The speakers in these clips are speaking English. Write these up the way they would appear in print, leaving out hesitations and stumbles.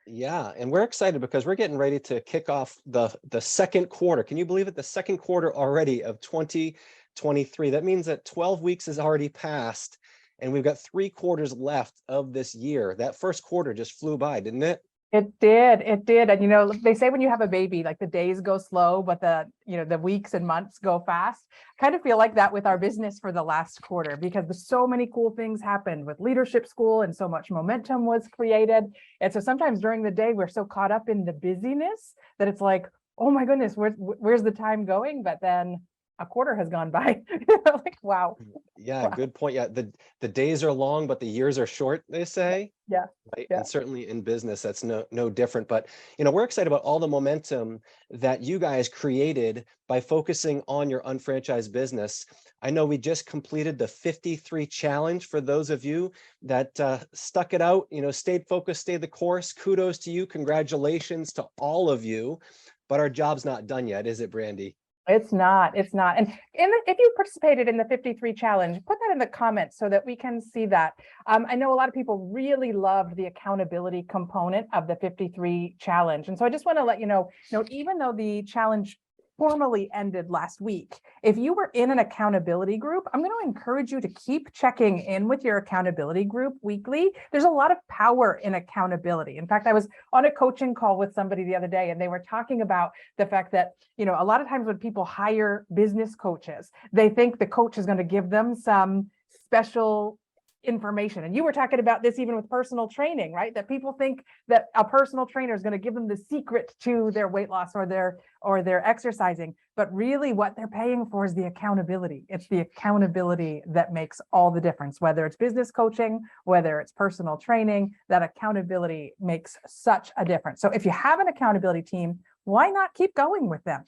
Yeah, and we're excited because we're getting ready to kick off the second quarter. Can you believe it? The second quarter already of 2023. That means that 12 weeks has already passed, and we've got 3 quarters left of this year. That first quarter just flew by, didn't it? It did. It did. And, they say when you have a baby, like the days go slow, but the weeks and months go fast. I kind of feel like that with our business for the last quarter, because there's so many cool things happened with Leadership School and so much momentum was created. And so sometimes during the day, we're so caught up in the busyness that it's like, oh my goodness, where's the time going? But then a quarter has gone by. Like, wow. Yeah, Wow. good point. Yeah, the days are long, but the years are short, they say. Yeah. Right. Yeah. And certainly in business, that's no different. But we're excited about all the momentum that you guys created by focusing on your unfranchised business. I know we just completed the 53 challenge. For those of you that stuck it out, stayed focused, stayed the course. Kudos to you. Congratulations to all of you. But our job's not done yet, is it, Brandy? It's not. It's not. And if you participated in the 53 challenge, put that in the comments so that we can see that. I know a lot of people really loved the accountability component of the 53 challenge. And so I just want to let you know, even though the challenge formally ended last week, if you were in an accountability group, I'm going to encourage you to keep checking in with your accountability group weekly. There's a lot of power in accountability. In fact, I was on a coaching call with somebody the other day, and they were talking about the fact that, a lot of times when people hire business coaches, they think the coach is going to give them some special information. And you were talking about this even with personal training, right? That people think that a personal trainer is going to give them the secret to their weight loss or their exercising. But really what they're paying for is the accountability. It's the accountability that makes all the difference, whether it's business coaching, whether it's personal training. That accountability makes such a difference. So if you have an accountability team, why not keep going with them?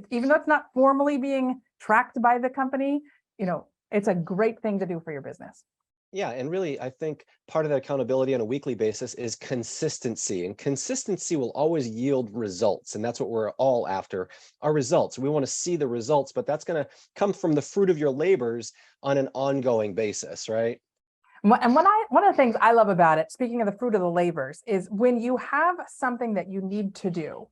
Even though it's not formally being tracked by the company, it's a great thing to do for your business. Yeah, and really, I think part of that accountability on a weekly basis is consistency, and consistency will always yield results, and that's what we're all after, our results. We want to see the results, but that's going to come from the fruit of your labors on an ongoing basis, right? And one of the things I love about it, speaking of the fruit of the labors, is when you have something that you need to do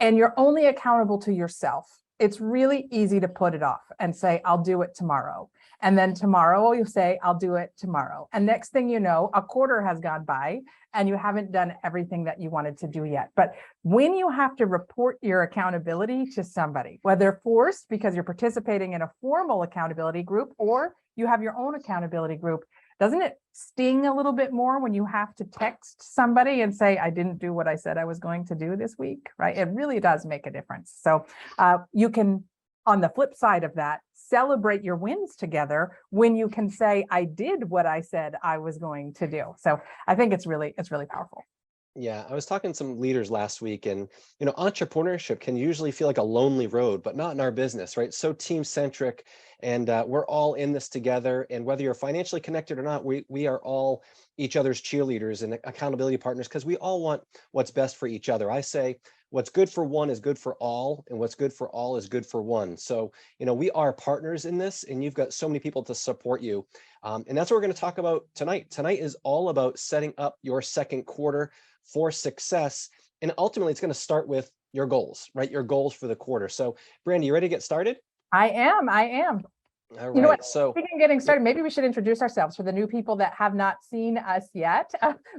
and you're only accountable to yourself, it's really easy to put it off and say, I'll do it tomorrow. And then tomorrow you say, I'll do it tomorrow. And next thing you know, a quarter has gone by and you haven't done everything that you wanted to do yet. But when you have to report your accountability to somebody, whether forced because you're participating in a formal accountability group or you have your own accountability group, doesn't it sting a little bit more when you have to text somebody and say, I didn't do what I said I was going to do this week, right? It really does make a difference. So you can, on the flip side of that, celebrate your wins together when you can say, I did what I said I was going to do. So I think it's really powerful. Yeah, I was talking to some leaders last week, and entrepreneurship can usually feel like a lonely road, but not in our business, right? So team centric, and we're all in this together. And whether you're financially connected or not, we are all each other's cheerleaders and accountability partners because we all want what's best for each other. I say what's good for one is good for all, and what's good for all is good for one. So we are partners in this, and you've got so many people to support you, and that's what we're going to talk about tonight. Tonight is all about setting up your second quarter for success. And ultimately, it's going to start with your goals, right? Your goals for the quarter. So, Brandy, you ready to get started? I am. All You know what? right. So, Speaking of getting started, maybe we should introduce ourselves for the new people that have not seen us yet.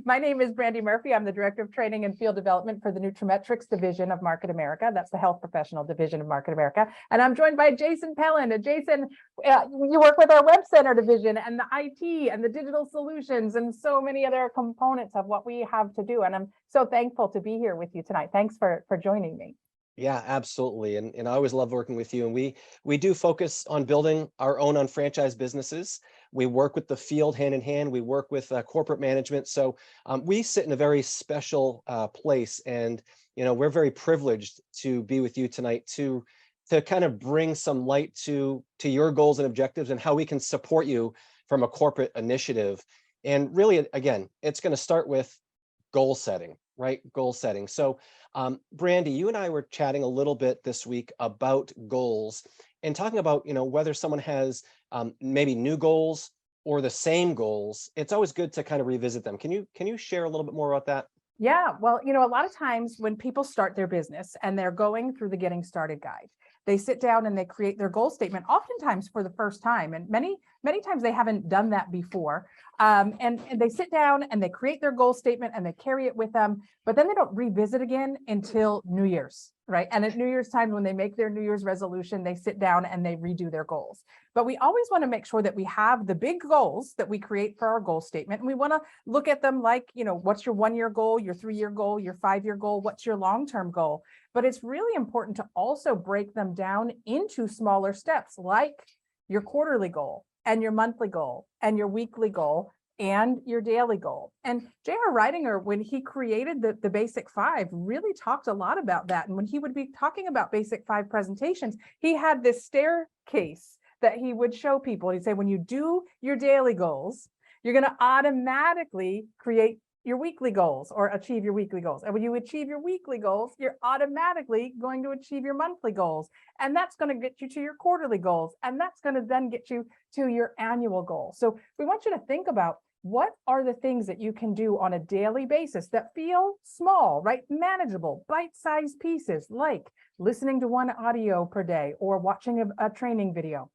My name is Brandy Murphy. I'm the Director of Training and Field Development for the Nutrimetrics Division of Market America. That's the Health Professional Division of Market America. And I'm joined by Jason Pellin. And Jason, you work with our Web Center division and the IT and the digital solutions and so many other components of what we have to do. And I'm so thankful to be here with you tonight. Thanks for joining me. yeah, absolutely. And I always love working with you. And we do focus on building our own unfranchised businesses. We work with the field hand in hand. We work with corporate management. So we sit in a very special place. And, we're very privileged to be with you tonight to kind of bring some light to your goals and objectives and how we can support you from a corporate initiative. And really, again, it's going to start with goal setting, right? Goal setting. So, Brandy, you and I were chatting a little bit this week about goals and talking about, whether someone has maybe new goals or the same goals. It's always good to kind of revisit them. Can you share a little bit more about that? Yeah, well, a lot of times when people start their business and they're going through the getting started guide, they sit down and they create their goal statement, oftentimes for the first time. And many times they haven't done that before. And they sit down and they create their goal statement and they carry it with them, but then they don't revisit again until New Year's, right? And at New Year's time, when they make their New Year's resolution, they sit down and they redo their goals. But we always want to make sure that we have the big goals that we create for our goal statement. And we want to look at them like, what's your 1-year goal, your 3-year goal, your 5-year goal, what's your long-term goal? But it's really important to also break them down into smaller steps, like your quarterly goal and your monthly goal and your weekly goal and your daily goal. And J.R. Reidinger, when he created the Basic Five, really talked a lot about that. And when he would be talking about Basic Five presentations, he had this staircase that he would show people. He'd say, when you do your daily goals, you're going to automatically create your weekly goals or achieve your weekly goals. And when you achieve your weekly goals, you're automatically going to achieve your monthly goals. And that's going to get you to your quarterly goals. And that's going to then get you to your annual goal. So we want you to think about, what are the things that you can do on a daily basis that feel small, right? Manageable, bite-sized pieces, like listening to one audio per day or watching a training video.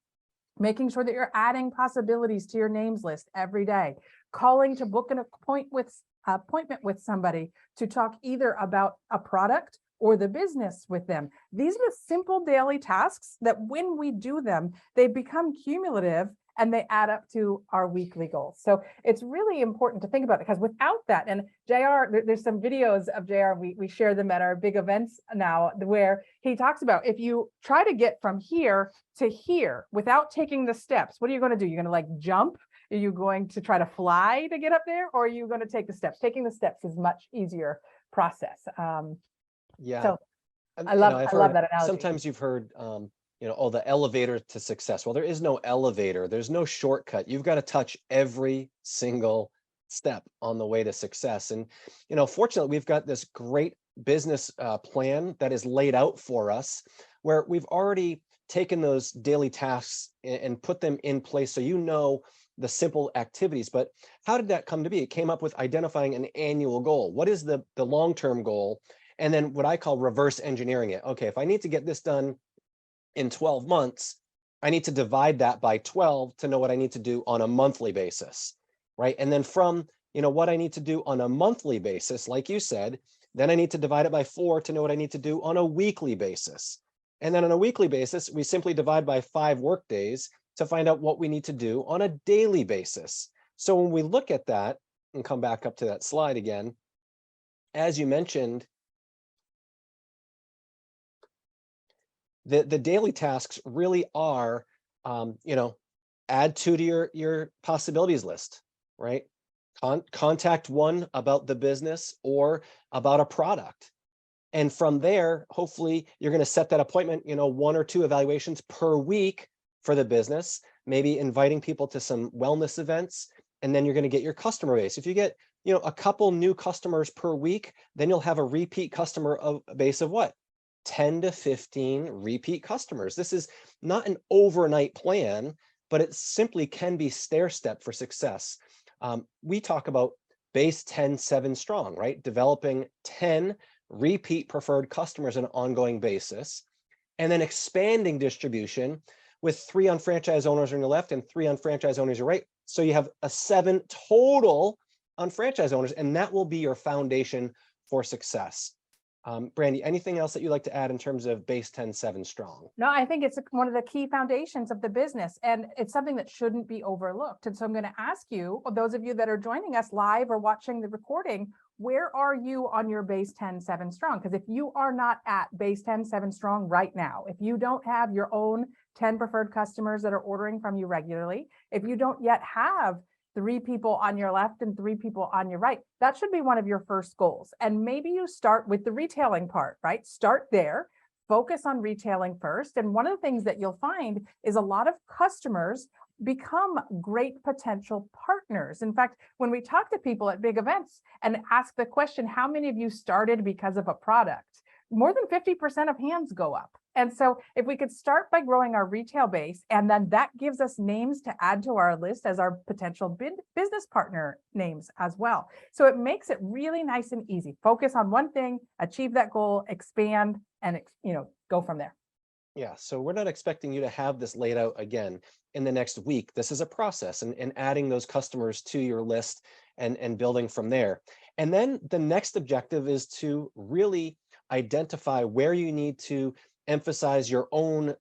Making sure that you're adding possibilities to your names list every day, calling to book an appointment with somebody to talk either about a product or the business with them. These are the simple daily tasks that when we do them, they become cumulative and they add up to our weekly goals. So it's really important to think about it, because without that, and JR, there's some videos of JR, we share them at our big events now, where he talks about, if you try to get from here to here without taking the steps, what are you going to do? You're going to like jump? Are you going to try to fly to get up there? Or are you going to take the steps? Taking the steps is much easier process. Yeah. So And, I love that analogy. sometimes you've heard, oh, the elevator to success. Well, there is no elevator. There's no shortcut. You've got to touch every single step on the way to success. And, fortunately, we've got this great business plan that is laid out for us, where we've already taken those daily tasks and put them in place. So, the simple activities. But how did that come to be? It came up with identifying an annual goal. What is the long-term goal? And then what I call reverse engineering it. Okay, if I need to get this done in 12 months, I need to divide that by 12 to know what I need to do on a monthly basis, right? And then from, what I need to do on a monthly basis, like you said, then I need to divide it by 4 to know what I need to do on a weekly basis. And then on a weekly basis, we simply divide by 5 work days to find out what we need to do on a daily basis. So when we look at that, and come back up to that slide again, as you mentioned, the daily tasks really are, add to your possibilities list, right? Contact one about the business or about a product. And from there, hopefully you're going to set that appointment, 1 or 2 evaluations per week for the business, maybe inviting people to some wellness events, and then you're going to get your customer base. If you get, a couple new customers per week, then you'll have a repeat customer base of what? 10 to 15 repeat customers. This is not an overnight plan, but it simply can be stair step for success. We talk about base 10, 7 strong, right? Developing 10 repeat preferred customers on an ongoing basis, and then expanding distribution with 3 unfranchised owners on your left and 3 unfranchised owners on your right. So you have a 7 total unfranchised owners, and that will be your foundation for success. Brandy, anything else that you'd like to add in terms of base 10, 7 strong? No, I think it's one of the key foundations of the business, and it's something that shouldn't be overlooked. And so I'm going to ask you, those of you that are joining us live or watching the recording, where are you on your base 10, 7 strong? Because if you are not at base 10, 7 strong right now, if you don't have your own 10 preferred customers that are ordering from you regularly, if you don't yet have 3 people on your left and 3 people on your right, that should be one of your first goals. And maybe you start with the retailing part, right? Start there, focus on retailing first. And one of the things that you'll find is a lot of customers become great potential partners. In fact, when we talk to people at big events and ask the question, how many of you started because of a product? More than 50% of hands go up. And so if we could start by growing our retail base, and then that gives us names to add to our list as our potential business partner names as well. So it makes it really nice and easy. Focus on one thing, achieve that goal, expand, and go from there. Yeah, so we're not expecting you to have this laid out again in the next week. This is a process, and adding those customers to your list and building from there. And then the next objective is to really identify where you need to emphasize your own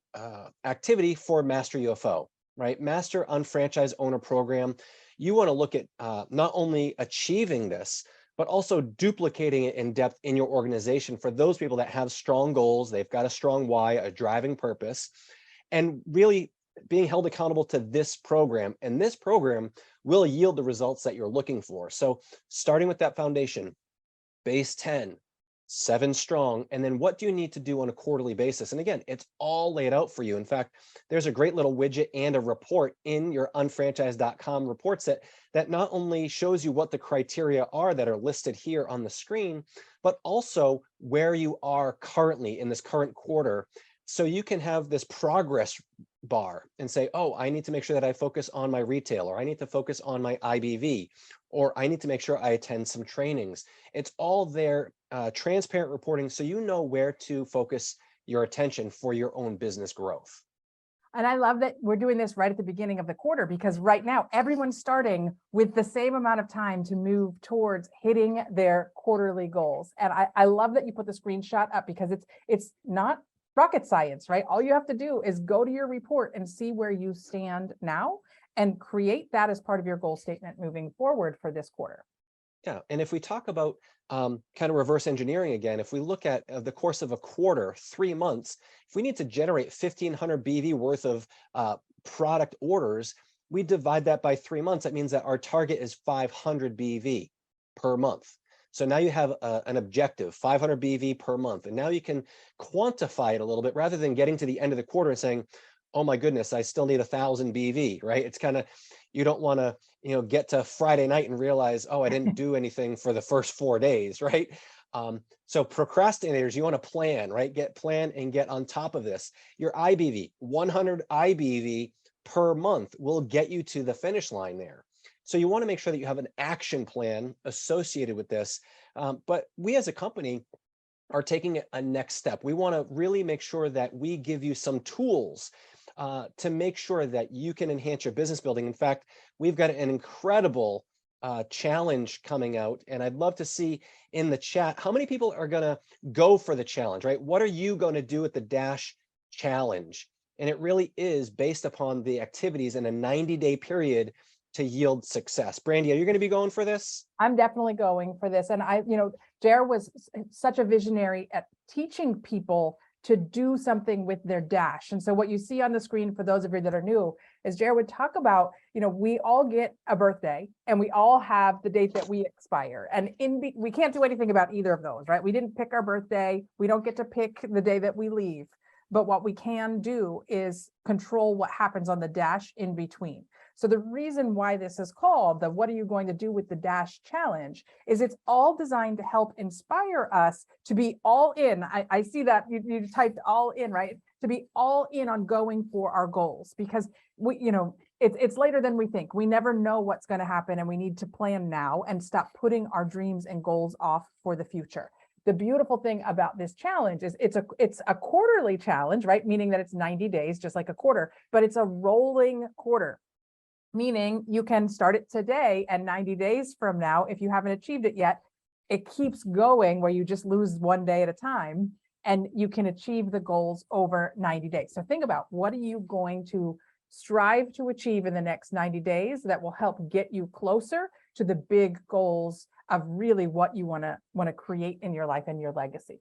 activity for Master UFO, right? Master Unfranchised Owner Program. You want to look at not only achieving this, but also duplicating it in depth in your organization for those people that have strong goals, they've got a strong why, a driving purpose, and really being held accountable to this program. And this program will yield the results that you're looking for. So starting with that foundation, base 10, 7 strong, and then what do you need to do on a quarterly basis? And again, it's all laid out for you. In fact, there's a great little widget and a report in your unfranchised.com reports that not only shows you what the criteria are that are listed here on the screen, but also where you are currently in this current quarter. So you can have this progress bar and say, oh, I need to make sure that I focus on my retail, or I need to focus on my IBV, or I need to make sure I attend some trainings. It's all there, transparent reporting, so you know where to focus your attention for your own business growth. And I love that we're doing this right at the beginning of the quarter, because right now everyone's starting with the same amount of time to move towards hitting their quarterly goals. And I love that you put the screenshot up, because it's not rocket science, right? All you have to do is go to your report and see where you stand now and create that as part of your goal statement moving forward for this quarter. Yeah, and if we talk about kind of reverse engineering again, if we look at the course of a quarter, 3 months, if we need to generate 1,500 BV worth of product orders, we divide that by 3 months. That means that our target is 500 BV per month. So now you have an objective, 500 BV per month, and now you can quantify it a little bit rather than getting to the end of the quarter and saying, oh my goodness, I still need 1,000 BV, right? It's kind of, you don't want to, get to Friday night and realize, oh, I didn't do anything for the first 4 days, right? So procrastinators, you want to plan, right? Plan and get on top of this. Your IBV, 100 IBV per month will get you to the finish line there. So you want to make sure that you have an action plan associated with this. But we as a company are taking a next step. We want to really make sure that we give you some tools to make sure that you can enhance your business building. In fact, we've got an incredible challenge coming out, and I'd love to see in the chat how many people are going to go for the challenge, right? What are you going to do at the Dash Challenge? And it really is based upon the activities in a 90-day period to yield success. Brandy, are you going to be going for this? I'm definitely going for this. And JR was such a visionary at teaching people to do something with their Dash. And so what you see on the screen for those of you that are new is JR would talk about, we all get a birthday and we all have the date that we expire. And we can't do anything about either of those, right? We didn't pick our birthday. We don't get to pick the day that we leave. But what we can do is control what happens on the Dash in between. So the reason why this is called the What Are You Going to Do with the Dash Challenge is it's all designed to help inspire us to be all in. I see that you typed all in, right? To be all in on going for our goals, because it's later than we think. We never know what's going to happen, and we need to plan now and stop putting our dreams and goals off for the future. The beautiful thing about this challenge is it's a quarterly challenge, right? Meaning that it's 90 days, just like a quarter, but it's a rolling quarter. Meaning you can start it today, and 90 days from now, if you haven't achieved it yet, it keeps going where you just lose one day at a time, and you can achieve the goals over 90 days. So think about, what are you going to strive to achieve in the next 90 days that will help get you closer to the big goals of really what you want to create in your life and your legacy.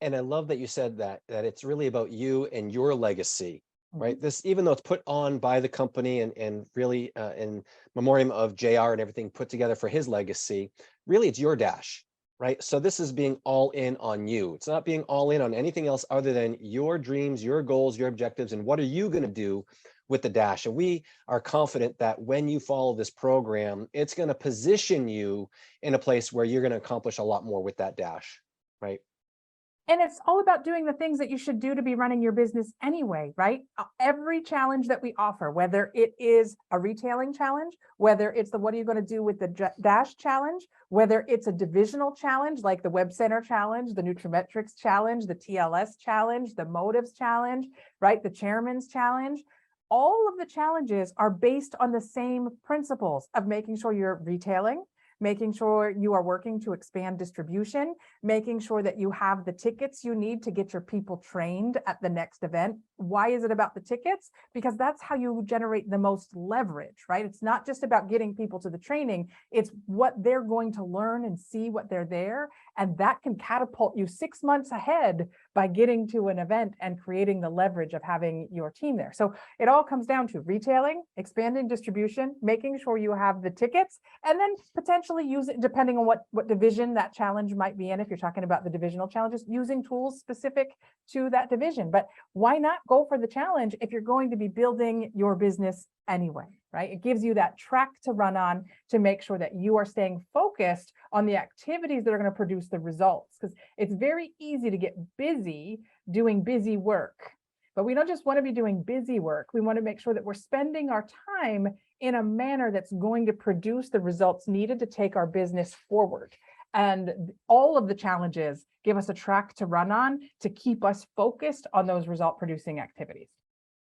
And I love that you said that it's really about you and your legacy. Right. This, even though it's put on by the company and really in memoriam of JR and everything put together for his legacy, really it's your Dash, right? So this is being all in on you. It's not being all in on anything else other than your dreams, your goals, your objectives, and what are you going to do with the Dash? And we are confident that when you follow this program, it's going to position you in a place where you're going to accomplish a lot more with that Dash, right? And it's all about doing the things that you should do to be running your business anyway, right? Every challenge that we offer, whether it is a retailing challenge, whether it's the what are you going to do with the Dash challenge, whether it's a divisional challenge like the Web Center challenge, the Nutrimetrics challenge, the TLS challenge, the Motives challenge, right? The Chairman's challenge. All of the challenges are based on the same principles of making sure you're retailing, making sure you are working to expand distribution, making sure that you have the tickets you need to get your people trained at the next event. Why is it about the tickets? Because that's how you generate the most leverage, right? It's not just about getting people to the training, it's what they're going to learn and see what they're there. And that can catapult you 6 months ahead by getting to an event and creating the leverage of having your team there. So it all comes down to retailing, expanding distribution, making sure you have the tickets, and then potentially use it depending on what division that challenge might be in. If you're talking about the divisional challenges, using tools specific to that division. But why not go for the challenge if you're going to be building your business anyway, right? It gives you that track to run on to make sure that you are staying focused on the activities that are going to produce the results, because it's very easy to get busy doing busy work. But we don't just want to be doing busy work. We want to make sure that we're spending our time in a manner that's going to produce the results needed to take our business forward. And all of the challenges give us a track to run on to keep us focused on those result producing activities.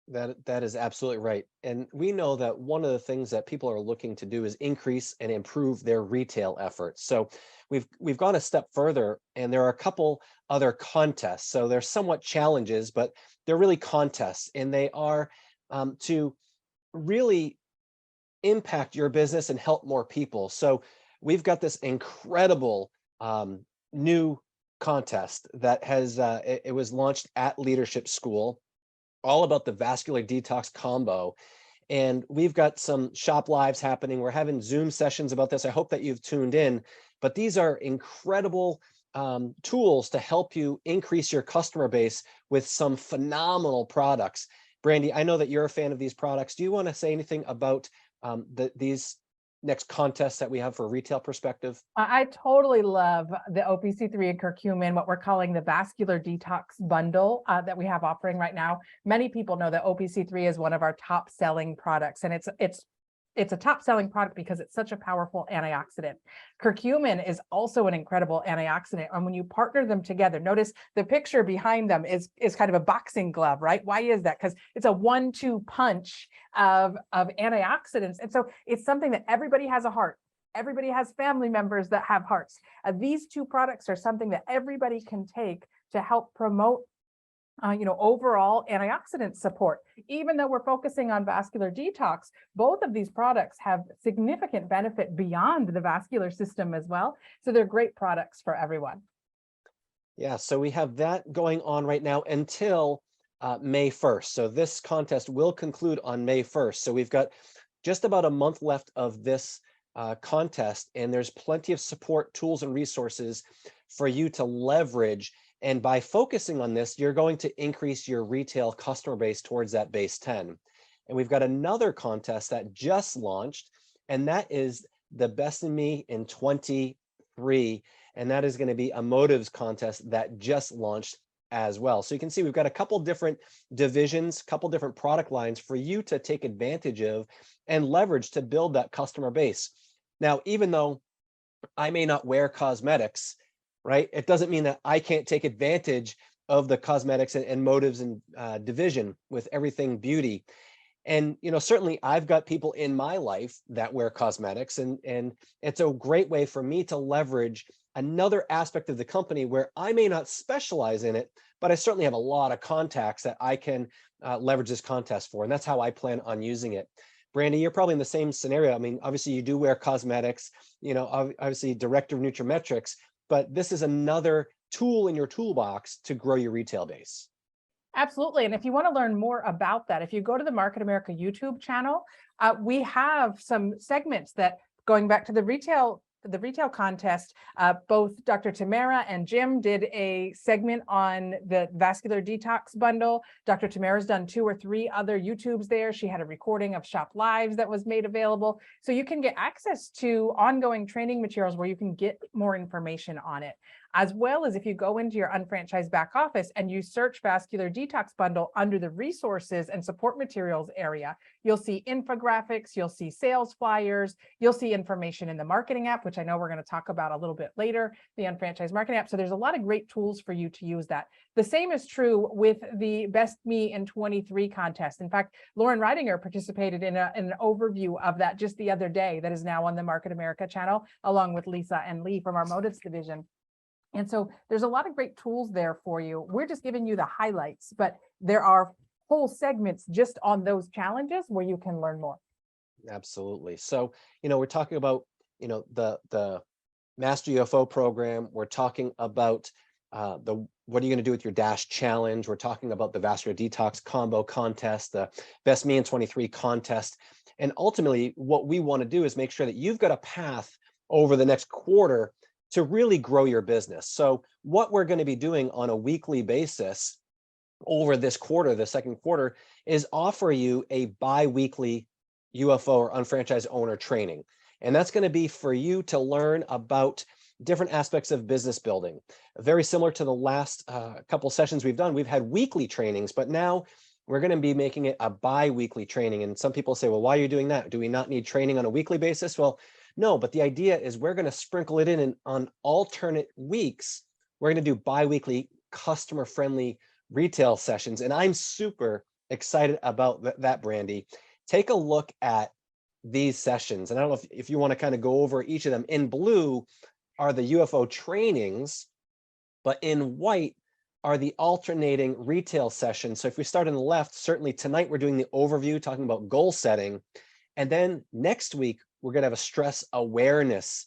That is absolutely right. And we know that one of the things that people are looking to do is increase and improve their retail efforts. So we've gone a step further, and there are a couple other contests. So they're somewhat challenges, but they're really contests, and they are to really impact your business and help more people. So we've got this incredible new contest that has it was launched at Leadership School, all about the vascular detox combo. And we've got some shop lives happening. We're having Zoom sessions about this. I hope that you've tuned in, but these are incredible tools to help you increase your customer base with some phenomenal products. Brandy, I know that you're a fan of these products. Do you want to say anything about these next contests that we have for a retail perspective? I totally love the OPC3 and curcumin, what we're calling the vascular detox bundle that we have offering right now. Many people know that OPC3 is one of our top selling products, and it's a top selling product because it's such a powerful antioxidant. Curcumin is also an incredible antioxidant. And when you partner them together, notice the picture behind them is kind of a boxing glove, right? Why is that? Because it's a 1-2 punch of antioxidants. And so it's something that everybody has a heart. Everybody has family members that have hearts. These two products are something that everybody can take to help promote overall antioxidant support. Even though we're focusing on vascular detox, both of these products have significant benefit beyond the vascular system as well. So they're great products for everyone. Yeah, so we have that going on right now until May 1st. So this contest will conclude on May 1st. So we've got just about a month left of this contest, and there's plenty of support tools and resources for you to leverage. And by focusing on this, you're going to increase your retail customer base towards that base 10. And we've got another contest that just launched, and that is the Best in Me in 23. And that is going to be a Motives contest that just launched as well. So you can see we've got a couple different divisions, couple different product lines for you to take advantage of and leverage to build that customer base. Now, even though I may not wear cosmetics, right, it doesn't mean that I can't take advantage of the cosmetics and Motives and division with everything beauty. And certainly I've got people in my life that wear cosmetics, and it's a great way for me to leverage another aspect of the company where I may not specialize in it, but I certainly have a lot of contacts that I can leverage this contest for. And that's how I plan on using it. Brandy, you're probably in the same scenario. I mean, obviously you do wear cosmetics, obviously director of Nutrimetrics, but this is another tool in your toolbox to grow your retail base. Absolutely. And if you want to learn more about that, if you go to the Market America YouTube channel, we have some segments that, going back to the retail contest, both Dr. Tamara and Jim did a segment on the vascular detox bundle. Dr. Tamara's done 2 or 3 other YouTubes there. She had a recording of Shop Lives that was made available. So you can get access to ongoing training materials where you can get more information on it. as well as if you go into your unfranchised back office and you search Vascular Detox Bundle under the resources and support materials area, you'll see infographics, you'll see sales flyers, you'll see information in the marketing app, which I know we're going to talk about a little bit later, the unfranchised marketing app. So there's a lot of great tools for you to use that. The same is true with the Best Me in 23 contest. In fact, Lauren Ridinger participated in an overview of that just the other day that is now on the Market America channel, along with Lisa and Lee from our Motives division. And so there's a lot of great tools there for you. We're just giving you the highlights, but there are whole segments just on those challenges where you can learn more. Absolutely. So, we're talking about, the Master UFO program. We're talking about what are you going to do with your DASH challenge? We're talking about the Vascular Detox combo contest, the Best Me in 23 contest. And ultimately, what we want to do is make sure that you've got a path over the next quarter to really grow your business. So what we're going to be doing on a weekly basis over this quarter, the second quarter, is offer you a bi-weekly UFO or unfranchised owner training. And that's going to be for you to learn about different aspects of business building. Very similar to the last couple sessions we've done, we've had weekly trainings, but now we're going to be making it a bi-weekly training. And some people say, well, why are you doing that? Do we not need training on a weekly basis? Well, no, but the idea is we're going to sprinkle it in on alternate weeks. We're going to do bi-weekly customer-friendly retail sessions. And I'm super excited about that, Brandy. Take a look at these sessions. And I don't know if you want to kind of go over each of them. In blue are the UFO trainings, but in white are the alternating retail sessions. So if we start on the left, certainly tonight we're doing the overview, talking about goal setting. And then next week, we're going to have a stress awareness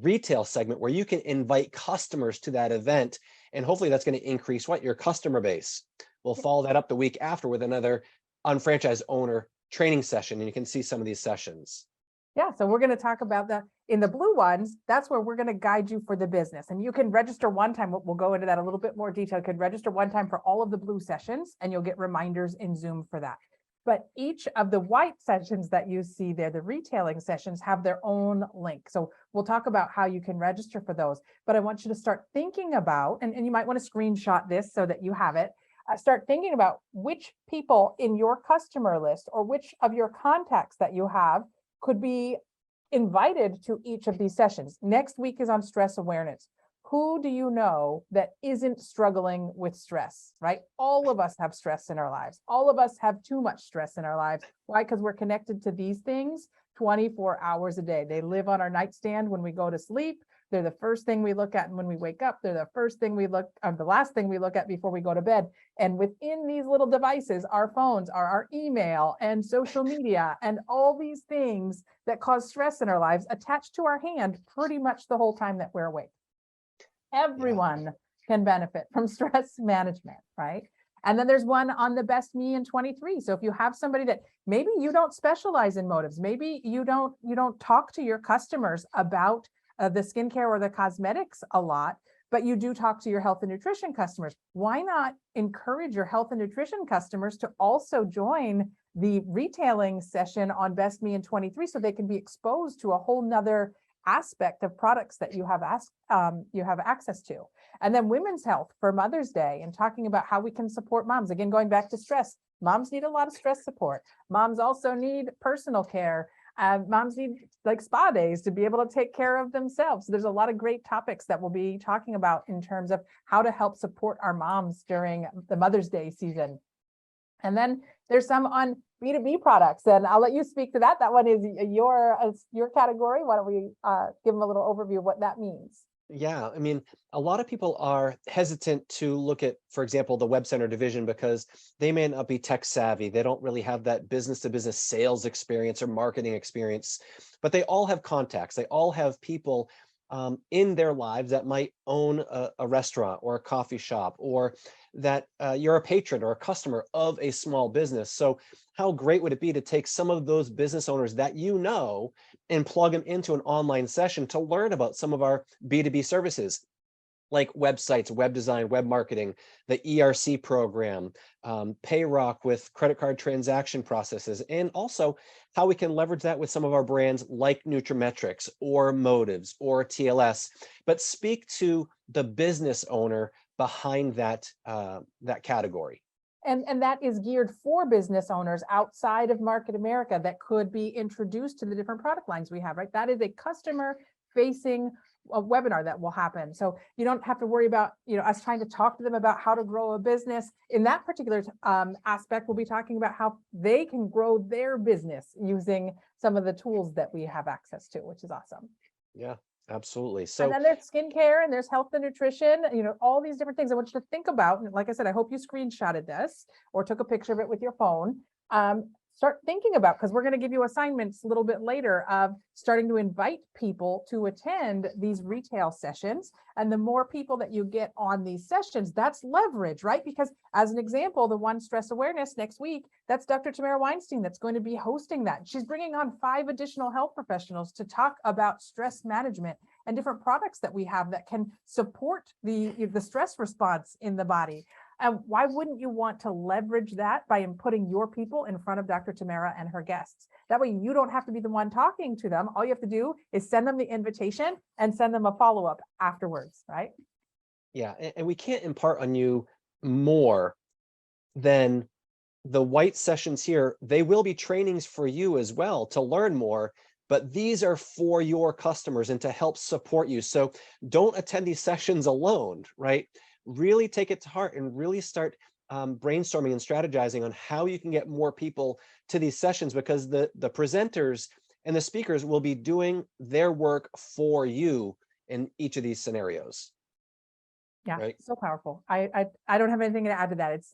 retail segment where you can invite customers to that event. And hopefully that's going to increase your customer base. We'll follow that up the week after with another unfranchised owner training session. And you can see some of these sessions. Yeah, so we're going to talk about that in the blue ones. That's where we're going to guide you for the business. And you can register one time. We'll go into that a little bit more detail. You can register one time for all of the blue sessions, and you'll get reminders in Zoom for that. But each of the white sessions that you see there, the retailing sessions, have their own link. So we'll talk about how you can register for those. But I want you to start thinking about, and you might want to screenshot this so that you have it. Start thinking about which people in your customer list or which of your contacts that you have could be invited to each of these sessions. Next week is on stress awareness. Who do you know that isn't struggling with stress, right? All of us have stress in our lives. All of us have too much stress in our lives. Why? Because we're connected to these things 24 hours a day. They live on our nightstand when we go to sleep. They're the first thing we look at when we wake up. They're the first thing we look, the last thing we look at before we go to bed. And within these little devices, our phones are our email and social media and all these things that cause stress in our lives attached to our hand pretty much the whole time that we're awake. Everyone can benefit from stress management, right? And then there's one on the Best Me in 23. So if you have somebody that maybe you don't specialize in motives, maybe you don't talk to your customers about the skincare or the cosmetics a lot, but you do talk to your health and nutrition customers. Why not encourage your health and nutrition customers to also join the retailing session on Best Me in 23 so they can be exposed to a whole nother aspect of products that you have access to. And then women's health for Mother's Day and talking about how we can support moms. Again, going back to stress, moms need a lot of stress support. Moms also need personal care. Moms need like spa days to be able to take care of themselves. So there's a lot of great topics that we'll be talking about in terms of how to help support our moms during the Mother's Day season. And then there's some on B2B products, and I'll let you speak to that. That one is your category. Why don't we give them a little overview of what that means? Yeah, I mean, a lot of people are hesitant to look at, for example, the Web Center division because they may not be tech savvy. They don't really have that business to business sales experience or marketing experience, but they all have contacts. They all have people in their lives that might own a restaurant or a coffee shop, or that you're a patron or a customer of a small business. So how great would it be to take some of those business owners that you know and plug them into an online session to learn about some of our B2B services? like websites, web design, web marketing, the ERC program, Payrock with credit card transaction processes, and also how we can leverage that with some of our brands like Nutrimetrics or Motives or TLS, but speak to the business owner behind that category. And that is geared for business owners outside of Market America that could be introduced to the different product lines we have, right? That is a customer facing a webinar that will happen. So you don't have to worry about, us trying to talk to them about how to grow a business. In that particular aspect, we'll be talking about how they can grow their business using some of the tools that we have access to, which is awesome. Yeah, absolutely. And So then there's skincare and there's health and nutrition, all these different things I want you to think about. And like I said, I hope you screenshotted this or took a picture of it with your phone. Start thinking about, because we're going to give you assignments a little bit later of starting to invite people to attend these retail sessions. And the more people that you get on these sessions, that's leverage, right? Because as an example, the One Stress Awareness next week, that's Dr. Tamara Weinstein that's going to be hosting that. She's bringing on 5 additional health professionals to talk about stress management and different products that we have that can support the stress response in the body. Why wouldn't you want to leverage that by putting your people in front of Dr. Tamara and her guests? That way you don't have to be the one talking to them. All you have to do is send them the invitation and send them a follow-up afterwards, right? yeah, and we can't impart on you more than the white sessions here. They will be trainings for you as well to learn more, but these are for your customers and to help support you. So don't attend these sessions alone, right? Really take it to heart and really start brainstorming and strategizing on how you can get more people to these sessions, because the presenters and the speakers will be doing their work for you in each of these scenarios. Yeah, Right. so powerful. I don't have anything to add to that. It's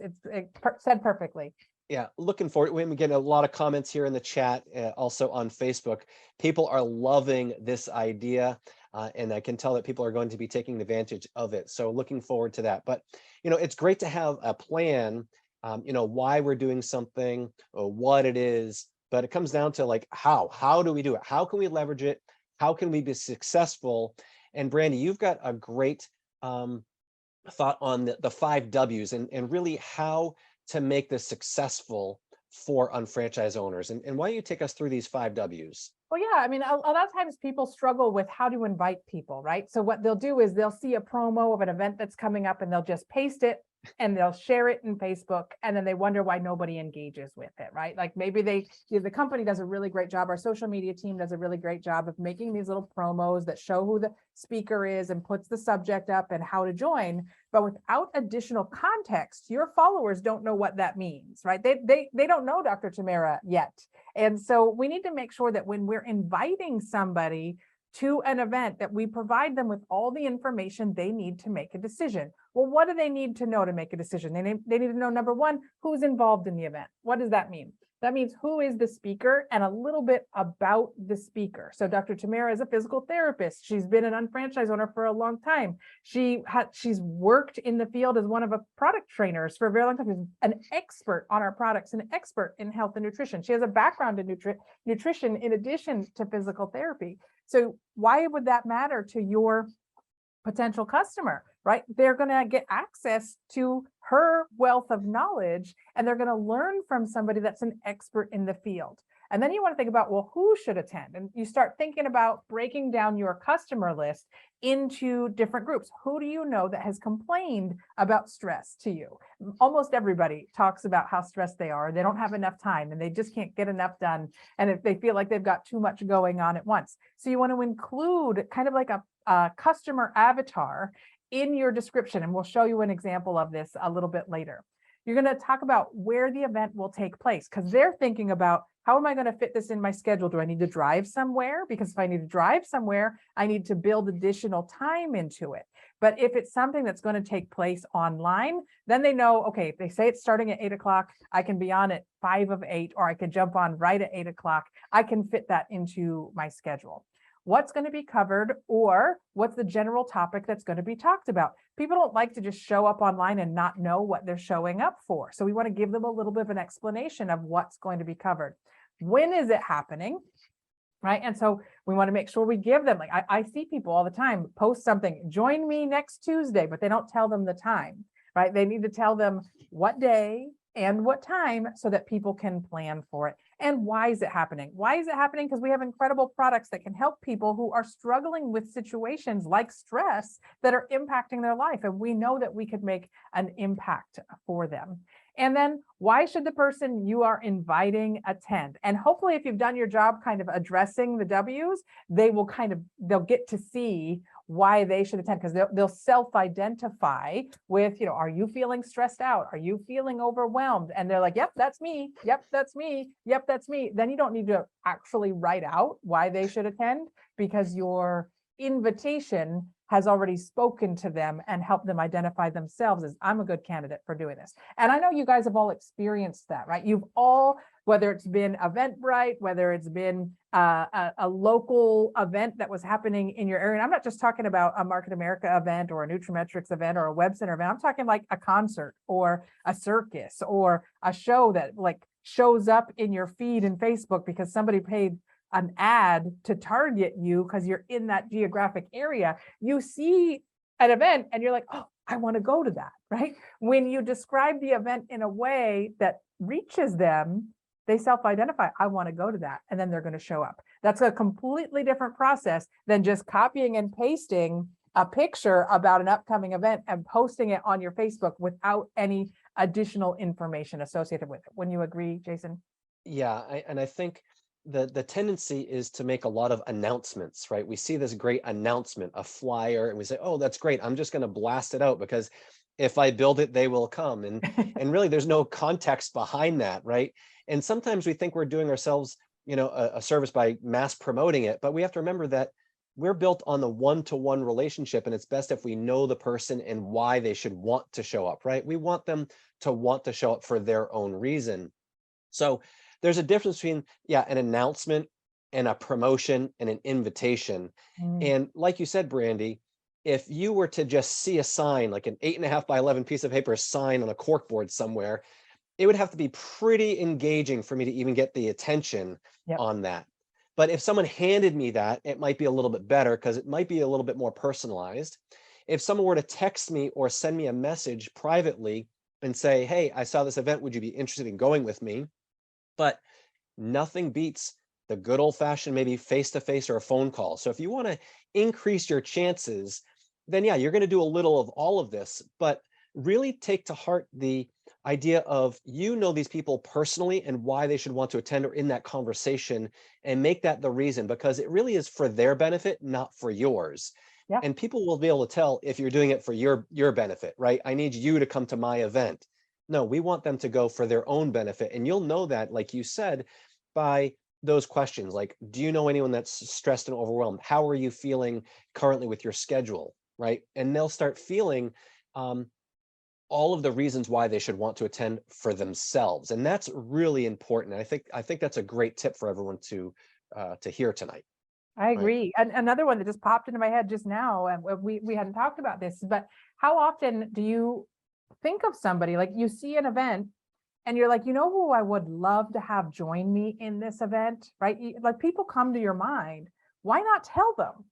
said perfectly. Yeah, looking forward. We get a lot of comments here in the chat, also on Facebook. People are loving this idea, and I can tell that people are going to be taking advantage of it. So looking forward to that. But it's great to have a plan. Why we're doing something, or what it is, but it comes down to like how do we do it? How can we leverage it? How can we be successful? And Brandy, you've got a great thought on the 5 W's and really how to make this successful for unfranchised owners. And why don't you take us through these 5 W's? Well, yeah, I mean, a lot of times people struggle with how to invite people, right? So what they'll do is they'll see a promo of an event that's coming up and they'll just paste it and they'll share it in Facebook, and then they wonder why nobody engages with it, right? Like maybe the company does a really great job, our social media team does a really great job of making these little promos that show who the speaker is and puts the subject up and how to join, but without additional context, your followers don't know what that means, right? They don't know Dr. Tamara yet. And so we need to make sure that when we're inviting somebody to an event, that we provide them with all the information they need to make a decision. Well, what do they need to know to make a decision? They need to know, number one, who's involved in the event. What does that mean? That means who is the speaker and a little bit about the speaker. So Dr. Tamara is a physical therapist. She's been an unfranchised owner for a long time. She's worked in the field as one of a product trainers for a very long time. She's an expert on our products, an expert in health and nutrition. She has a background in nutrition in addition to physical therapy. So why would that matter to your potential customer, right? They're going to get access to her wealth of knowledge, and they're going to learn from somebody that's an expert in the field. And then you want to think about, well, who should attend? And you start thinking about breaking down your customer list into different groups. Who do you know that has complained about stress to you? Almost everybody talks about how stressed they are. They don't have enough time and they just can't get enough done. And if they feel like they've got too much going on at once. So you want to include kind of like a customer avatar in your description. And we'll show you an example of this a little bit later. You're going to talk about where the event will take place, because they're thinking about, how am I going to fit this in my schedule? Do I need to drive somewhere? Because if I need to drive somewhere, I need to build additional time into it. But if it's something that's going to take place online, then they know, okay, if they say it's starting at 8 o'clock, I can be on at 5 of 8, or I could jump on right at 8 o'clock. I can fit that into my schedule. What's going to be covered, or what's the general topic that's going to be talked about? People don't like to just show up online and not know what they're showing up for. So we want to give them a little bit of an explanation of what's going to be covered. When is it happening? right? And so we want to make sure we give them, like, I see people all the time post something, join me next Tuesday, but they don't tell them the time, right? They need to tell them what day and what time so that people can plan for it. And why is it happening? Why is it happening? Because we have incredible products that can help people who are struggling with situations like stress that are impacting their life. And we know that we could make an impact for them. And then why should the person you are inviting attend? And hopefully if you've done your job kind of addressing the W's, they'll get to see why they should attend, because they'll self-identify with, are you feeling stressed out? Are you feeling overwhelmed? And they're like, yep, that's me. Yep, that's me. Yep, that's me. Then you don't need to actually write out why they should attend, because your invitation has already spoken to them and helped them identify themselves as, I'm a good candidate for doing this. And I know you guys have all experienced that, right? You've all, whether it's been Eventbrite, whether it's been a local event that was happening in your area. And I'm not just talking about a Market America event or a Nutrimetrics event or a Web Center event. I'm talking like a concert or a circus or a show that like shows up in your feed in Facebook because somebody paid an ad to target you because you're in that geographic area. You see an event and you're like, oh, I want to go to that, right? When you describe the event in a way that reaches them, they self-identify, I want to go to that, and then they're going to show up. That's a completely different process than just copying and pasting a picture about an upcoming event and posting it on your Facebook without any additional information associated with it. Wouldn't you agree, Jason? Yeah, and I think the tendency is to make a lot of announcements, right? We see this great announcement, a flyer, and we say, oh, that's great. I'm just going to blast it out because if I build it, they will come. And really, there's no context behind that, right? And sometimes we think we're doing ourselves, a service by mass promoting it, but we have to remember that we're built on the one-to-one relationship, and it's best if we know the person and why they should want to show up, right? We want them to want to show up for their own reason. So there's a difference between, an announcement and a promotion and an invitation. And like you said, Brandy, if you were to just see a sign, like an 8.5 by 11 piece of paper sign on a corkboard somewhere, it would have to be pretty engaging for me to even get the attention on that. But if someone handed me that, it might be a little bit better because it might be a little bit more personalized. If someone were to text me or send me a message privately and say, hey, I saw this event, would you be interested in going with me? But nothing beats the good old fashioned, maybe face-to-face or a phone call. So if you want to increase your chances, then you're going to do a little of all of this, but really take to heart the idea of, these people personally and why they should want to attend or in that conversation, and make that the reason, because it really is for their benefit, not for yours. Yeah. And people will be able to tell if you're doing it for your benefit, right? I need you to come to my event. No, we want them to go for their own benefit. And you'll know that, like you said, by those questions, like, do you know anyone that's stressed and overwhelmed? How are you feeling currently with your schedule, right? And they'll start feeling all of the reasons why they should want to attend for themselves. And that's really important. And I think that's a great tip for everyone to hear tonight. I agree. And another one that just popped into my head just now, and we hadn't talked about this, but how often do you think of somebody, like you see an event and you're like, who I would love to have join me in this event, right? Like people come to your mind. Why not tell them?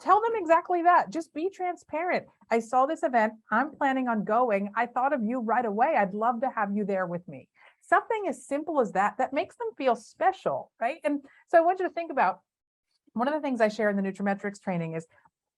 Tell them exactly that. Just be transparent. I saw this event. I'm planning on going. I thought of you right away. I'd love to have you there with me. Something as simple as that makes them feel special, right? And so I want you to think about, one of the things I share in the Nutrimetrics training is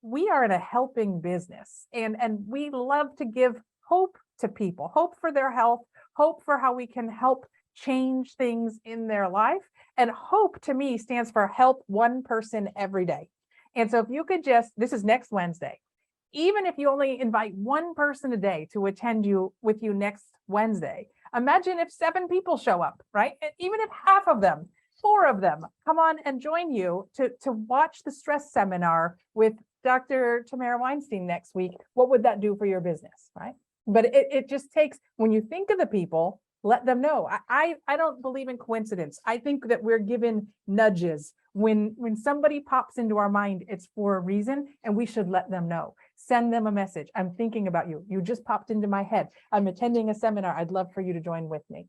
we are in a helping business, and we love to give hope to people, hope for their health, hope for how we can help change things in their life. And hope to me stands for help one person every day. And so if you could this is next Wednesday, even if you only invite one person a day to attend with you next Wednesday, imagine if 7 people show up, right? And even if half of them, 4 of them come on and join you to watch the stress seminar with Dr. Tamara Weinstein next week, what would that do for your business, right? But it just takes, when you think of the people, let them know. I don't believe in coincidence. I think that we're given nudges. When somebody pops into our mind, it's for a reason, and we should let them know. Send them a message. I'm thinking about you. You just popped into my head. I'm attending a seminar. I'd love for you to join with me.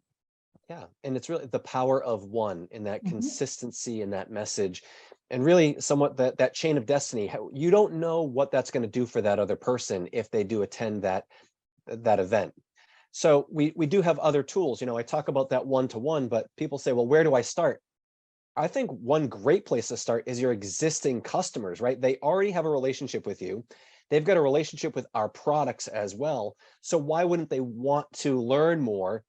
Yeah, and it's really the power of one in that consistency in that message. And really somewhat that chain of destiny. You don't know what that's going to do for that other person if they do attend that event. So we do have other tools. I talk about that one-to-one, but people say, well, where do I start? I think one great place to start is your existing customers, right? They already have a relationship with you. They've got a relationship with our products as well. So why wouldn't they want to learn more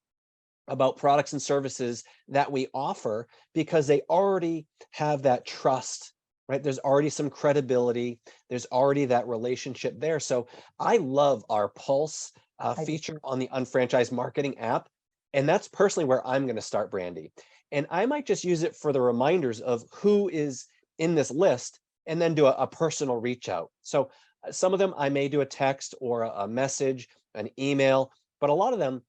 about products and services that we offer, because they already have that trust, right? There's already some credibility. There's already that relationship there. So I love our Pulse I do feature too. on the Unfranchised Marketing app. And that's personally where I'm going to start, Brandy. And I might just use it for the reminders of who is in this list and then do a personal reach out. So some of them I may do a text or a message, an email, but a lot of them,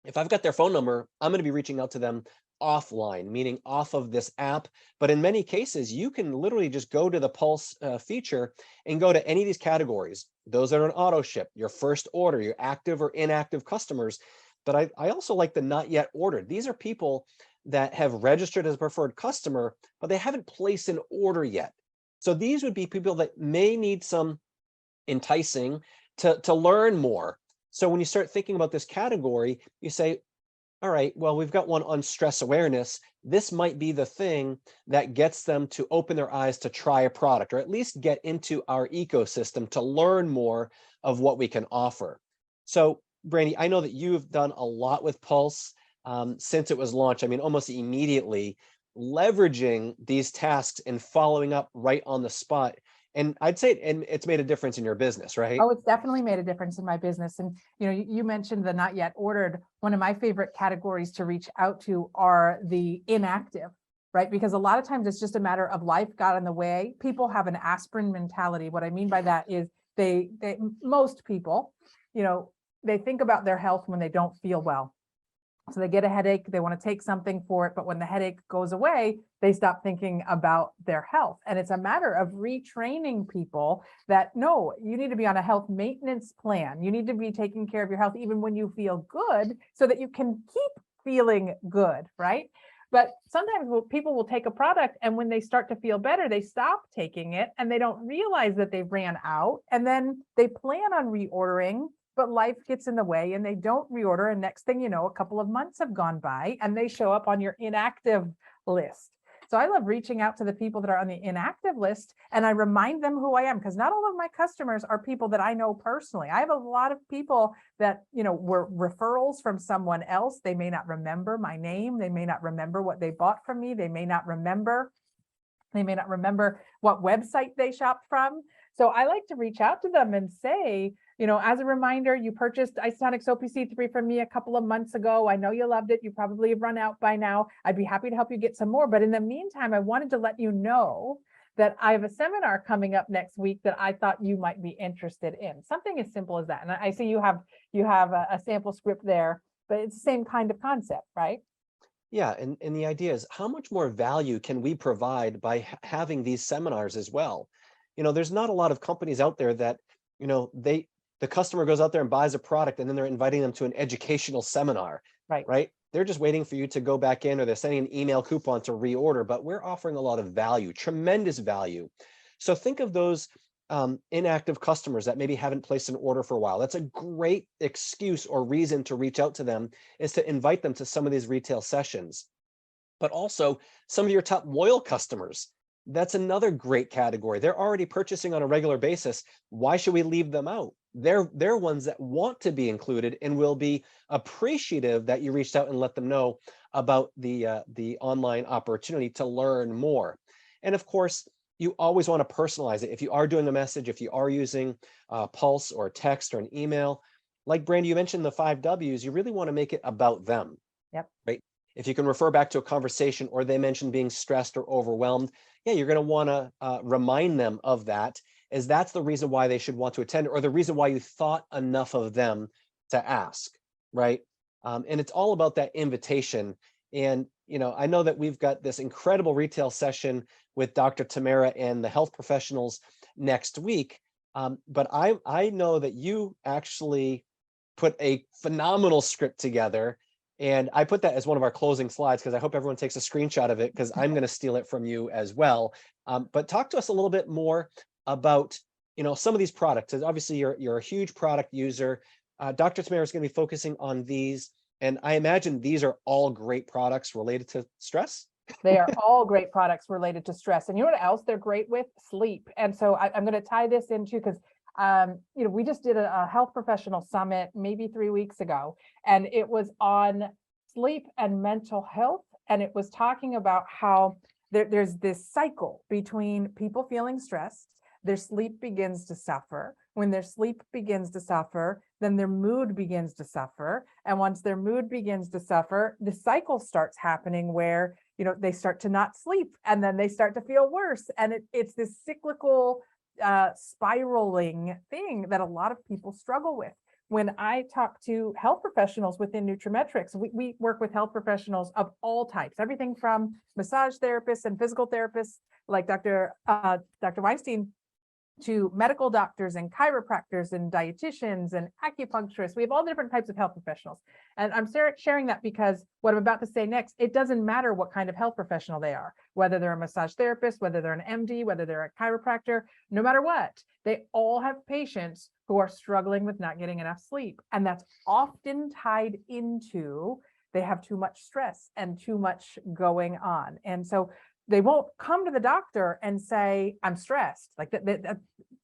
if I've got their phone number, I'm going to be reaching out to them offline, meaning off of this app. But in many cases, you can literally just go to the Pulse feature and go to any of these categories. Those that are an auto ship, your first order, your active or inactive customers. But I also like the not yet ordered. These are people that have registered as a preferred customer, but they haven't placed an order yet. So these would be people that may need some enticing to learn more. So when you start thinking about this category, you say, all right, well, we've got one on stress awareness. This might be the thing that gets them to open their eyes to try a product, or at least get into our ecosystem to learn more of what we can offer. So, Brandy, I know that you've done a lot with Pulse since it was launched. I mean, almost immediately leveraging these tasks and following up right on the spot. And I'd say it's made a difference in your business, right? Oh, it's definitely made a difference in my business. And, you mentioned the not yet ordered. One of my favorite categories to reach out to are the inactive, right? Because a lot of times it's just a matter of life got in the way. People have an aspirin mentality. What I mean by that is most people, they think about their health when they don't feel well. So they get a headache, they want to take something for it, but when the headache goes away, they stop thinking about their health. And it's a matter of retraining people that no, you need to be on a health maintenance plan. You need to be taking care of your health even when you feel good so that you can keep feeling good, right? But sometimes people will take a product and when they start to feel better, they stop taking it and they don't realize that they ran out and then they plan on reordering, but life gets in the way and they don't reorder. And next thing you know, a couple of months have gone by and they show up on your inactive list. So I love reaching out to the people that are on the inactive list and I remind them who I am, because not all of my customers are people that I know personally. I have a lot of people that, were referrals from someone else. They may not remember my name. They may not remember what they bought from me. They may not remember what website they shopped from. So I like to reach out to them and say, as a reminder, you purchased Isotonics OPC3 from me a couple of months ago. I know you loved it. You probably have run out by now. I'd be happy to help you get some more. But in the meantime, I wanted to let you know that I have a seminar coming up next week that I thought you might be interested in. Something as simple as that. And I see you have a sample script there, but it's the same kind of concept, right? Yeah, and the idea is how much more value can we provide by having these seminars as well? There's not a lot of companies out there that, the customer goes out there and buys a product and then they're inviting them to an educational seminar, Right. right? They're just waiting for you to go back in or they're sending an email coupon to reorder, but we're offering a lot of value, tremendous value. So think of those inactive customers that maybe haven't placed an order for a while. That's a great excuse or reason to reach out to them, is to invite them to some of these retail sessions. But also some of your top loyal customers. That's another great category. They're already purchasing on a regular basis. Why should we leave them out? They're ones that want to be included and will be appreciative that you reached out and let them know about the online opportunity to learn more. And of course, you always want to personalize it. If you are doing a message, if you are using Pulse or text or an email, like Brandy, you mentioned the 5 Ws, you really want to make it about them. Yep. Right? If you can refer back to a conversation or they mentioned being stressed or overwhelmed, yeah, you're going to want to remind them of that, as that's the reason why they should want to attend, or the reason why you thought enough of them to ask, right? And it's all about that invitation. And, I know that we've got this incredible retail session with Dr. Tamara and the health professionals next week. But I know that you actually put a phenomenal script together. And I put that as one of our closing slides because I hope everyone takes a screenshot of it because I'm going to steal it from you as well. But talk to us a little bit more about, some of these products. 'Cause obviously, you're a huge product user. Dr. Tamara is going to be focusing on these, and I imagine these are all great products related to stress. They are all great products related to stress. And you know what else they're great with? Sleep. And so I'm going to tie this into, because we just did a health professional summit maybe 3 weeks ago, and it was on sleep and mental health. And it was talking about how there's this cycle between people feeling stressed, their sleep begins to suffer. When their sleep begins to suffer, then their mood begins to suffer. And once their mood begins to suffer, the cycle starts happening where they start to not sleep, and then they start to feel worse. And it's this cyclical spiraling thing that a lot of people struggle with. When I talk to health professionals within Nutrimetrics, we work with health professionals of all types, everything from massage therapists and physical therapists like Dr. Weinstein, to medical doctors and chiropractors and dietitians and acupuncturists. We have all different types of health professionals. And I'm sharing that because what I'm about to say next, it doesn't matter what kind of health professional they are, whether they're a massage therapist, whether they're an MD, whether they're a chiropractor, no matter what, they all have patients who are struggling with not getting enough sleep. And that's often tied into they have too much stress and too much going on. And so they won't come to the doctor and say, I'm stressed. Like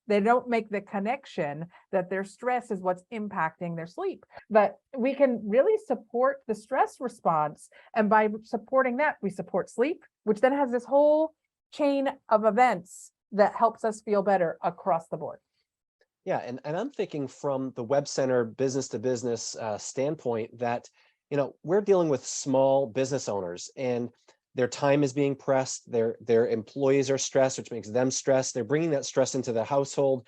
they don't make the connection that their stress is what's impacting their sleep. But we can really support the stress response. And by supporting that, we support sleep, which then has this whole chain of events that helps us feel better across the board. Yeah, and I'm thinking from the Web Center business to business standpoint that, we're dealing with small business owners, and their time is being pressed. Their employees are stressed, which makes them stressed. They're bringing that stress into the household.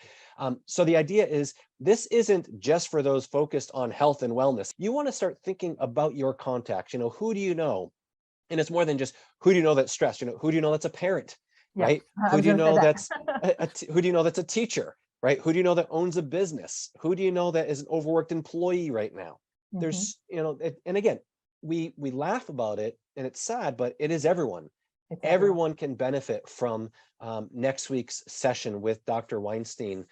So the idea is this isn't just for those focused on health and wellness. You want to start thinking about your contacts. Who do you know? And it's more than just who do you know that's stressed. Who do you know that's a parent, right? Who do you know that's who do you know that's a teacher, right? Who do you know that owns a business? Who do you know that is an overworked employee right now? There's, and again, we laugh about it and it's sad, but it is everyone. Everyone can benefit from next week's session with Dr. Weinstein.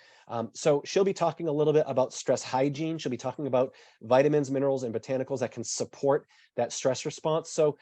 So she'll be talking a little bit about stress hygiene. She'll be talking about vitamins, minerals, and botanicals that can support that stress response. So,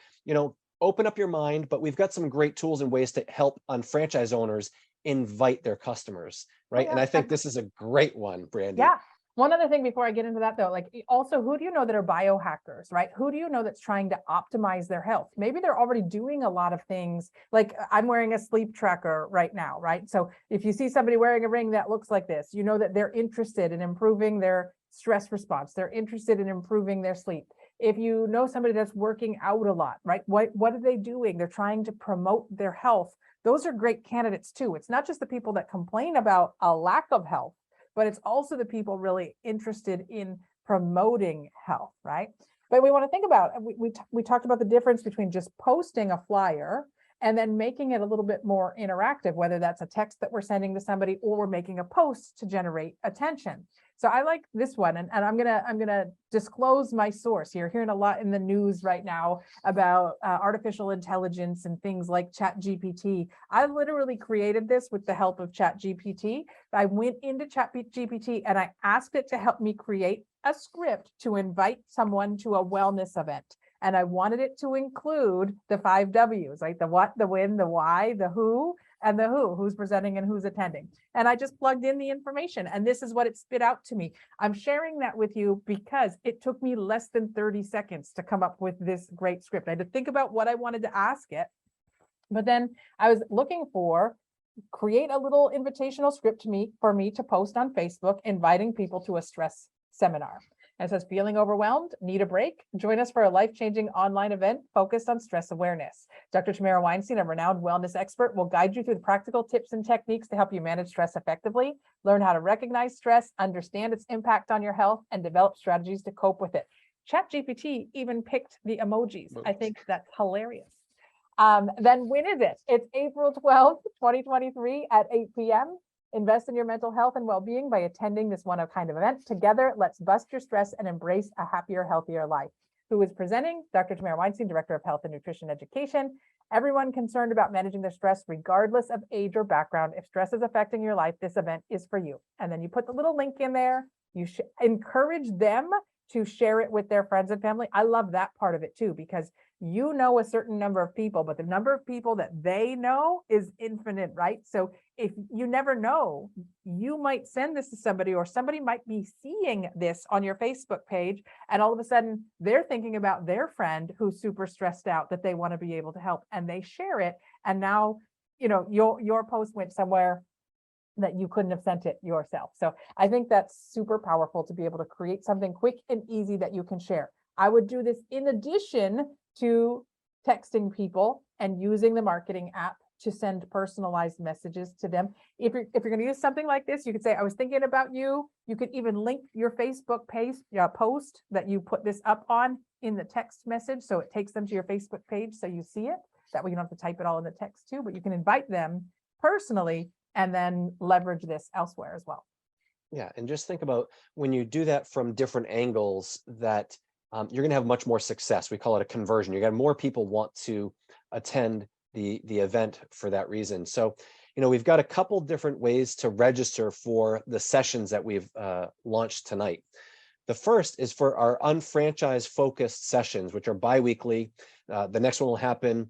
open up your mind, but we've got some great tools and ways to help franchise owners invite their customers, right? And I think this is a great one, Brandy. Yeah. One other thing before I get into that, though, like also, who do you know that are biohackers, right? Who do you know that's trying to optimize their health? Maybe they're already doing a lot of things. Like I'm wearing a sleep tracker right now, right? So if you see somebody wearing a ring that looks like this, you know that they're interested in improving their stress response. They're interested in improving their sleep. If you know somebody that's working out a lot, right? What are they doing? They're trying to promote their health. Those are great candidates too. It's not just the people that complain about a lack of health, but it's also the people really interested in promoting health, right? But we want to think about, we talked about the difference between just posting a flyer and then making it a little bit more interactive, whether that's a text that we're sending to somebody or we're making a post to generate attention. So I like this one, and I'm gonna disclose my source. You're hearing a lot in the news right now about artificial intelligence and things like ChatGPT. I literally created this with the help of ChatGPT. I went into ChatGPT and I asked it to help me create a script to invite someone to a wellness event. And I wanted it to include the 5 W's, like the what, the when, the why, the who, and the who's presenting and who's attending. And I just plugged in the information and this is what it spit out to me. I'm sharing that with you because it took me less than 30 seconds to come up with this great script. I had to think about what I wanted to ask it, but then I was looking for create a little invitational script for me to post on Facebook, inviting people to a stress seminar. And it says, feeling overwhelmed, need a break? Join us for a life-changing online event focused on stress awareness. Dr. Tamara Weinstein, a renowned wellness expert, will guide you through the practical tips and techniques to help you manage stress effectively, learn how to recognize stress, understand its impact on your health, and develop strategies to cope with it. ChatGPT even picked the emojis. I think that's hilarious. Then when is it? It's April 12th, 2023 at 8 p.m. Invest in your mental health and well-being by attending this one-of-a-kind event. Together, let's bust your stress and embrace a happier, healthier life. who is presenting, Dr. Tamara Weinstein, Director of Health and Nutrition Education. Everyone concerned about managing their stress, regardless of age or background. If stress is affecting your life, this event is for you. And then you put the little link in there. You should encourage them to share it with their friends and family. I love that part of it too, because you know a certain number of people, but the number of people that they know is infinite, right? So if you never know, you might send this to somebody, or somebody might be seeing this on your Facebook page, and all of a sudden they're thinking about their friend who's super stressed out that they want to be able to help, and they share it. And now, you know, your post went somewhere that you couldn't have sent it yourself. So I think that's super powerful to be able to create something quick and easy that you can share. I would do this in addition to texting people and using the marketing app to send personalized messages to them. If you're going to use something like this, you could say, I was thinking about you. You could even link your Facebook page, post that you put this up on in the text message. So it takes them to your Facebook page so you see it. That way you don't have to type it all in the text too, but you can invite them personally and then leverage this elsewhere as well. Yeah, and just think about when you do that from different angles, that you're going to have much more success. We call it a conversion. You got more people want to attend the event for that reason. So, you know, we've got a couple different ways to register for the sessions that we've launched tonight. The first is for our unfranchised focused sessions, which are bi-weekly. The next one will happen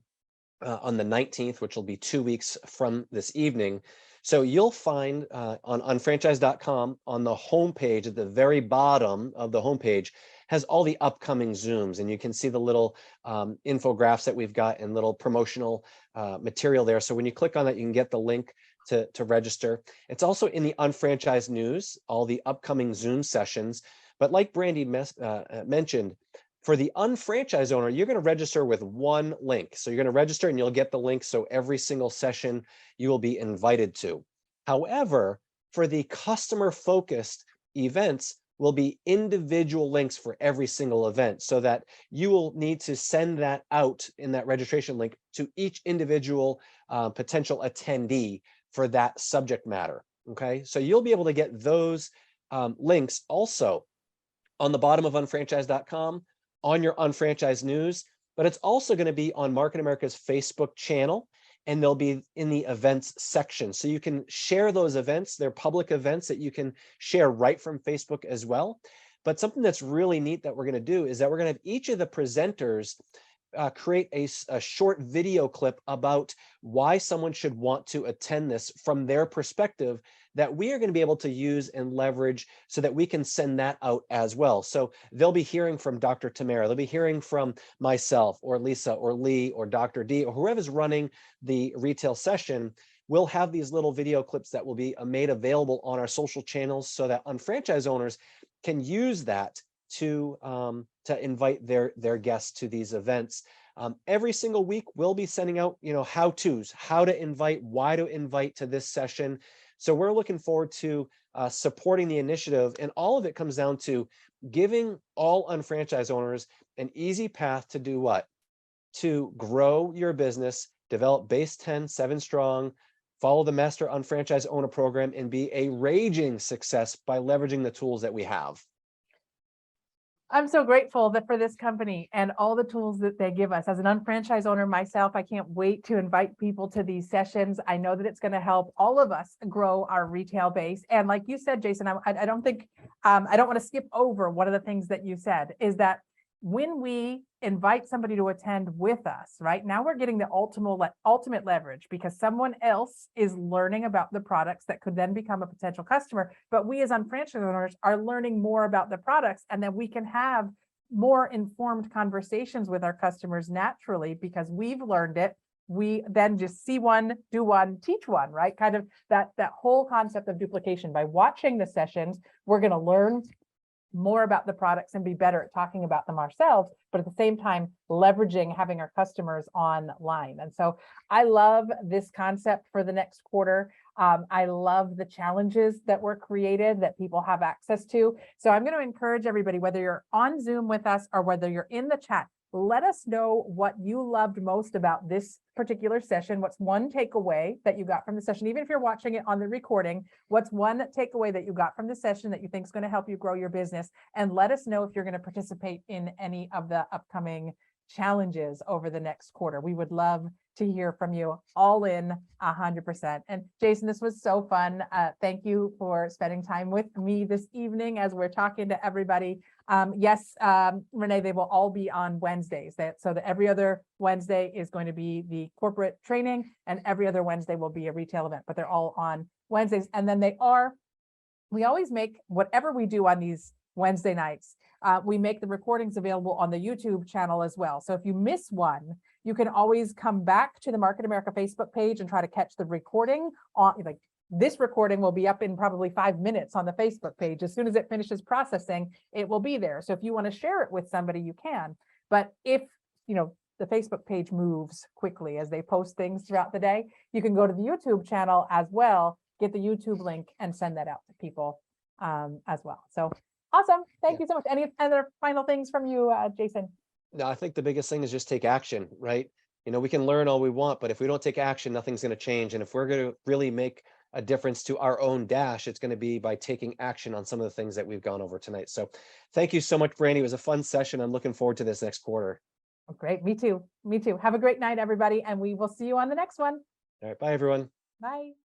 on the 19th, which will be 2 weeks from this evening. So you'll find on unfranchise.com on the homepage, at the very bottom of the homepage, has all the upcoming Zooms, and you can see the little infographics that we've got and little promotional material there. So when you click on that, you can get the link to register. It's also in the Unfranchised News, all the upcoming Zoom sessions. But like Brandy mentioned, for the unfranchised owner, you're going to register with one link. So you're going to register and you'll get the link. So every single session you will be invited to. However, for the customer focused events, will be individual links for every single event, so that you will need to send that out in that registration link to each individual potential attendee for that subject matter. Okay, so you'll be able to get those links also on the bottom of unfranchise.com, on your Unfranchised News, but it's also going to be on Market America's Facebook channel, and they'll be in the events section. So you can share those events. They're public events that you can share right from Facebook as well. But something that's really neat that we're going to do is that we're going to have each of the presenters create a short video clip about why someone should want to attend this from their perspective, that we are going to be able to use and leverage so that we can send that out as well. So they'll be hearing from Dr. Tamara, they'll be hearing from myself or Lisa or Lee or Dr. D or whoever's running the retail session. We'll have these little video clips that will be made available on our social channels so that unfranchised owners can use that to invite their guests to these events. Every single week, we'll be sending out, how-tos, how to invite, why to invite to this session. So we're looking forward to supporting the initiative, and all of it comes down to giving all unfranchised owners an easy path to do what? To grow your business, develop Base 10, 7 Strong, follow the Master Unfranchised Owner Program, and be a raging success by leveraging the tools that we have. I'm so grateful that for this company and all the tools that they give us. As an unfranchised owner myself, I can't wait to invite people to these sessions. I know that it's going to help all of us grow our retail base. And like you said, Jason, I don't think, I don't want to skip over one of the things that you said, is that when we invite somebody to attend with us, right now we're getting the ultimate leverage, because someone else is learning about the products that could then become a potential customer. But we as unfranchised owners are learning more about the products, and then we can have more informed conversations with our customers naturally because we've learned it. We then just see one, do one, teach one, right? Kind of that whole concept of duplication. By watching the sessions, we're going to learn more about the products and be better at talking about them ourselves, but at the same time, leveraging having our customers online. And so I love this concept for the next quarter. I love the challenges that were created that people have access to. So I'm going to encourage everybody, whether you're on Zoom with us or whether you're in the chat, let us know what you loved most about this particular session. What's one takeaway that you got from the session? Even if you're watching it on the recording, what's one takeaway that you got from the session that you think is going to help you grow your business? And let us know if you're going to participate in any of the upcoming challenges over the next quarter. We would love to hear from you. All in 100%. And Jason, this was so fun. Thank you for spending time with me this evening as we're talking to everybody. Yes, Renee, they will all be on Wednesdays. So that every other Wednesday is going to be the corporate training, and every other Wednesday will be a retail event, but they're all on Wednesdays. And then we always make whatever we do on these Wednesday nights, we make the recordings available on the YouTube channel as well. So if you miss one, you can always come back to the Market America Facebook page and try to catch the recording on, like, this recording will be up in probably 5 minutes on the Facebook page. As soon as it finishes processing, it will be there. So if you want to share it with somebody, you can. But if, the Facebook page moves quickly as they post things throughout the day, you can go to the YouTube channel as well, get the YouTube link and send that out to people as well. So awesome. Thank you so much. Any other final things from you, Jason? No, I think the biggest thing is just take action, right? We can learn all we want, but if we don't take action, nothing's going to change. And if we're going to really make a difference to our own dash, it's going to be by taking action on some of the things that we've gone over tonight. So thank you so much, Brandy. It was a fun session. I'm looking forward to this next quarter. Oh, great. Me too. Me too. Have a great night, everybody. And we will see you on the next one. All right. Bye, everyone. Bye.